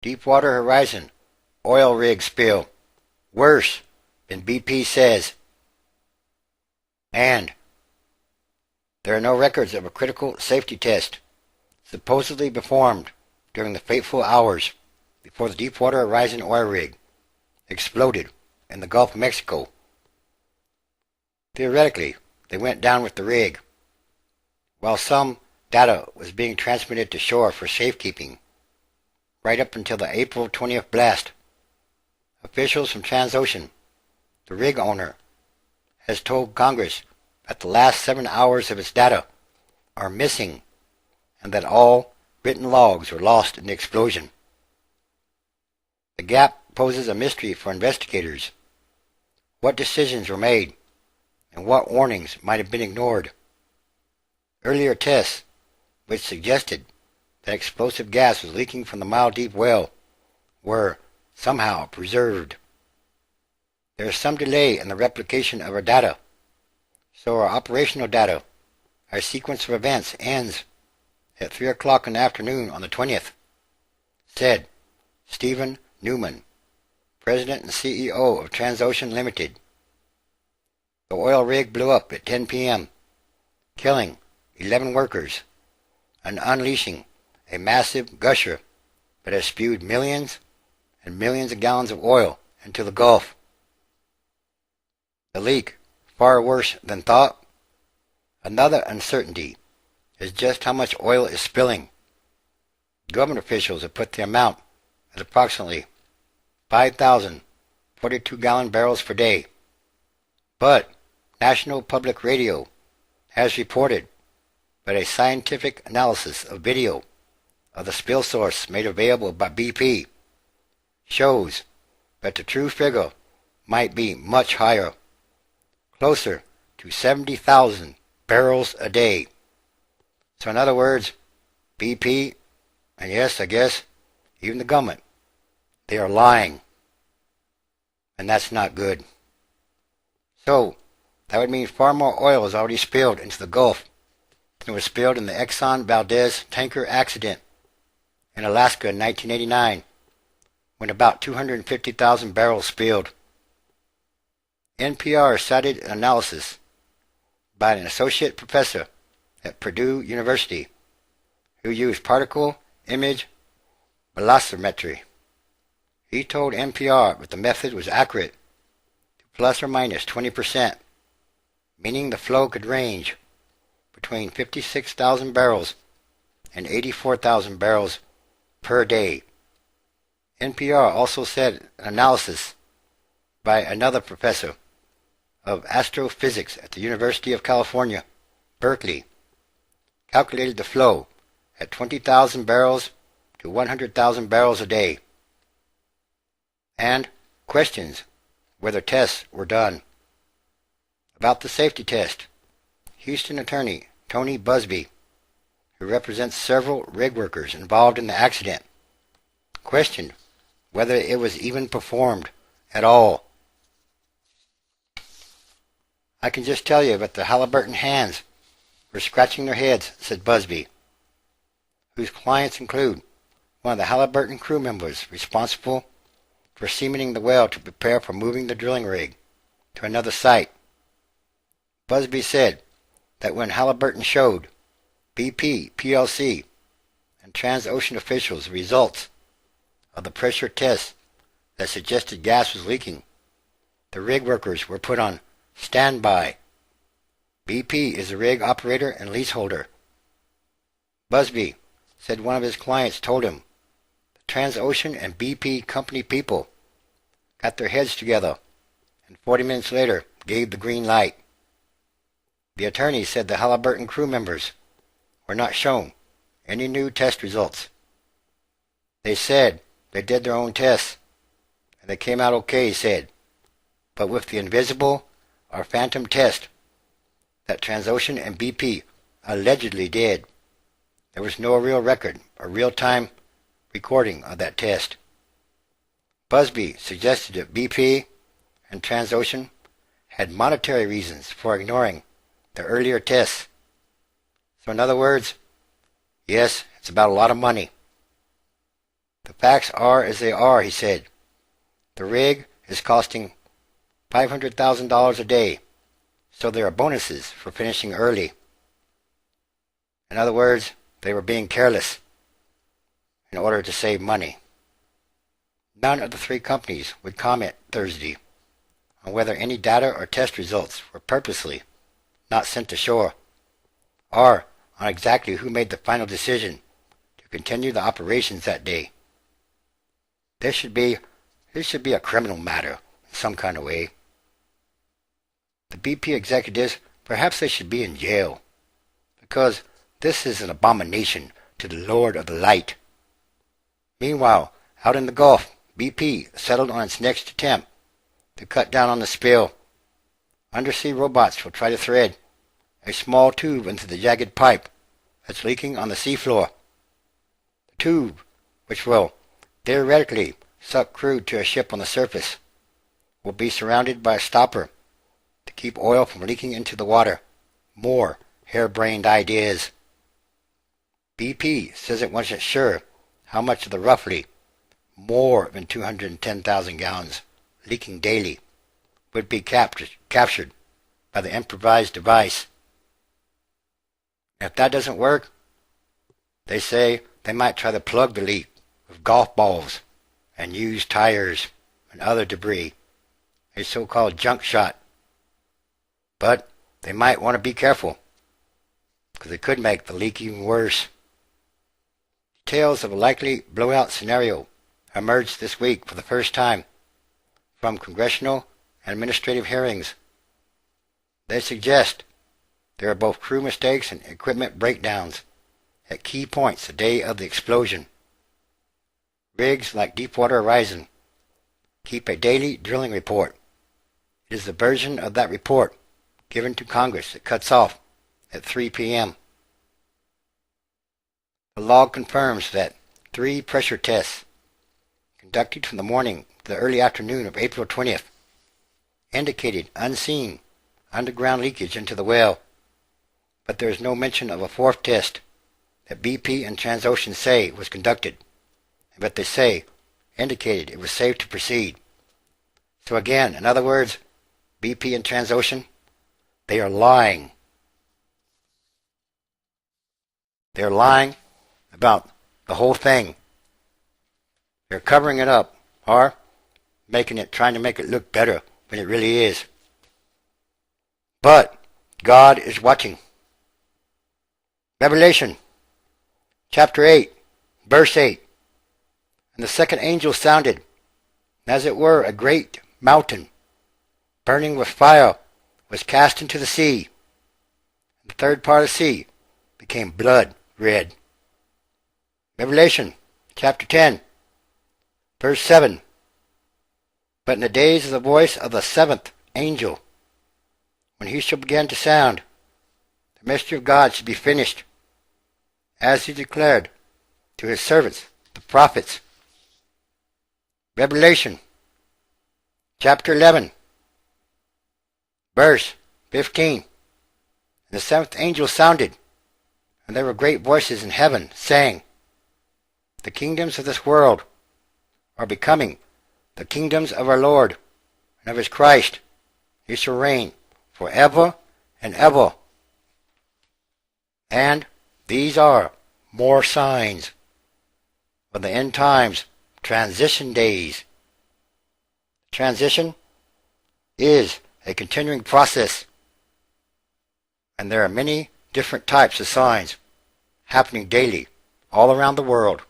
Deepwater Horizon oil rig spill. Worse than BP says. And there are no records of a critical safety test supposedly performed during the fateful hours before the Deepwater Horizon oil rig exploded in the Gulf of Mexico. Theoretically, they went down with the rig, while some data was being transmitted to shore for safekeeping, right up until the April 20th blast. Officials from Transocean, the rig owner, has told Congress that the last 7 hours of its data are missing and that all written logs were lost in the explosion. The gap poses a mystery for investigators. What decisions were made and what warnings might have been ignored? Earlier tests, which suggested that explosive gas was leaking from the mile-deep well, were somehow preserved. There is some delay in the replication of our data, so our operational data, our sequence of events, ends at 3 o'clock in the afternoon on the 20th, said Stephen Newman, President and CEO of Transocean Limited. The oil rig blew up at 10 p.m., killing 11 workers and unleashing a massive gusher that has spewed millions and millions of gallons of oil into the Gulf. The leak, far worse than thought. Another uncertainty is just how much oil is spilling. Government officials have put the amount at approximately 5,042-gallon barrels per day. But National Public Radio has reported that a scientific analysis of video of the spill source made available by BP shows that the true figure might be much higher, closer to 70,000 barrels a day. So in other words, BP, and yes, I guess, even the government, they are lying. And that's not good. So, that would mean far more oil is already spilled into the Gulf than was spilled in the Exxon Valdez tanker accident in Alaska in 1989, when about 250,000 barrels spilled. NPR cited an analysis by an associate professor at Purdue University who used particle image velocimetry. He told NPR that the method was accurate to plus or minus 20%, meaning the flow could range between 56,000 barrels and 84,000 barrels per day. NPR also said an analysis by another professor of astrophysics at the University of California, Berkeley, calculated the flow at 20,000 barrels to 100,000 barrels a day, and questions whether tests were done. About the safety test, Houston attorney Tony Busby, who represents several rig workers involved in the accident, questioned whether it was even performed at all. I can just tell you that the Halliburton hands were scratching their heads, said Busby, whose clients include one of the Halliburton crew members responsible for cementing the well to prepare for moving the drilling rig to another site. Busby said that when Halliburton showed BP, PLC, and Transocean officials the results of the pressure tests that suggested gas was leaking, the rig workers were put on standby. BP is the rig operator and leaseholder. Busby said one of his clients told him the Transocean and BP company people got their heads together and 40 minutes later gave the green light. The attorney said the Halliburton crew members were not shown any new test results. They said they did their own tests and they came out okay, he said, but with the invisible or phantom test that Transocean and BP allegedly did, there was no real record or real-time recording of that test. Busby suggested that BP and Transocean had monetary reasons for ignoring the earlier tests. So in other words, yes, it's about a lot of money. The facts are as they are, he said. The rig is costing $500,000 a day, so there are bonuses for finishing early. In other words, they were being careless in order to save money. None of the three companies would comment Thursday on whether any data or test results were purposely not sent to shore, or on exactly who made the final decision to continue the operations that day. This should be a criminal matter in some kind of way. The BP executives, perhaps they should be in jail, because this is an abomination to the Lord of the Light. Meanwhile, out in the Gulf, BP settled on its next attempt to cut down on the spill. Undersea robots will try to thread a small tube into the jagged pipe that's leaking on the seafloor. The tube, which will theoretically suck crude to a ship on the surface, will be surrounded by a stopper to keep oil from leaking into the water. More harebrained ideas. BP says it wasn't sure how much of the roughly more than 210,000 gallons leaking daily would be captured by the improvised device. If that doesn't work, they say they might try to plug the leak with golf balls and used tires and other debris, a so-called junk shot. But they might want to be careful, because it could make the leak even worse. Details of a likely blowout scenario emerged this week for the first time from congressional and administrative hearings. They suggest there are both crew mistakes and equipment breakdowns at key points the day of the explosion. Rigs like Deepwater Horizon keep a daily drilling report. It is the version of that report given to Congress that cuts off at 3 p.m. The log confirms that 3 pressure tests conducted from the morning to the early afternoon of April 20th indicated unseen underground leakage into the well, but there is no mention of a 4th test that BP and Transocean say was conducted, but they say indicated it was safe to proceed. So again, in other words, BP and Transocean, they are lying. They're lying about the whole thing. They're covering it up, or trying to make it look better than it really is. But God is watching. Revelation, chapter 8, verse 8. And the second angel sounded, and as it were a great mountain, burning with fire, was cast into the sea. And the third part of the sea became blood red. Revelation, chapter 10, verse 7. But in the days of the voice of the 7th angel, when he shall begin to sound, the mystery of God should be finished, as he declared to his servants, the prophets. Revelation, chapter 11, verse 15. And the 7th angel sounded, and there were great voices in heaven, saying, The kingdoms of this world are becoming the kingdoms of our Lord and of his Christ. He shall reign forever and ever. And these are more signs of the end times, transition days. Transition is a continuing process, and there are many different types of signs happening daily all around the world.